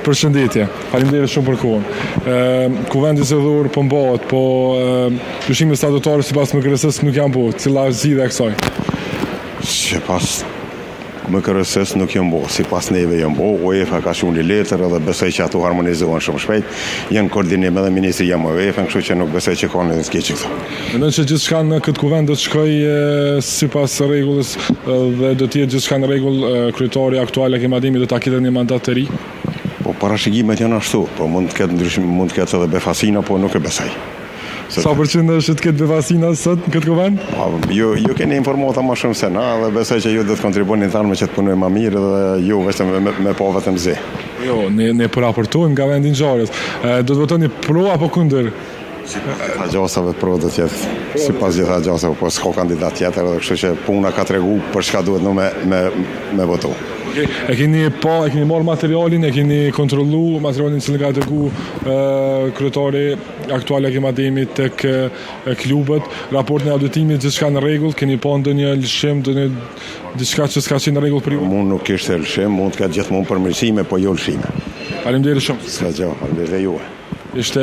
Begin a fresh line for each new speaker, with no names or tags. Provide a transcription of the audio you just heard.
Përshëndetje, faleminderit shumë për kohën. Kuvendi zgjedhor po mbahet, po lëshimet statutare sipas MKRS-s nuk janë bërë. Cila është zgjidhja e kësaj?
Sipas MKRS-s nuk janë bërë, sipas neve janë bërë. UEFA ka shuni letër edhe besoj që ato harmonizohen shumë shpejt. Janë koordinim edhe ministri jam UEFA, kështu që nuk besoj që ka në skeç këto.
Mendon që gjithçka në këtë kuvend do të shkojë sipas rregullës dhe do të jetë gjithçka në rregull, kryetari aktual Hakim Ademi do ta ketë një mandat të ri?
Po parashikimet janë ashtu, po mund të ketë ndryshim, mund të ketë edhe befasina, po nuk e besoj.
Sa përqind është të ketë befasina sot në këtë kuvend?
Ju keni informata më shumë se na dhe besoj që ju do të kontribuoni thanë me që të punojmë më mirë dhe ju vetëm me pa vetëm zi.
Jo, ne po raportojmë nga vendi i ngjarjes. Do të votoni pro apo kundër?
Sipas gjasave pro do të jetë, sipas gjitha gjasave, po s'ka kandidat tjetër, dhe kështu që puna ka tregu për çka duhet me votu.
E keni marrë materialin, e keni kontrollu materialin që nga tregu kryetari aktual Hakim Ademi tek klubet, raportin e auditimit gjithçka në rregull, keni pa ndonjë lëshim, diçka që s'ka qenë në rregull për ju?
Mund nuk kishte lëshim, mund të ketë gjithmonë përmirësime, po jo lëshime.
Faleminderit shumë.
S'ka gjë, faleminderit juve.
Ishte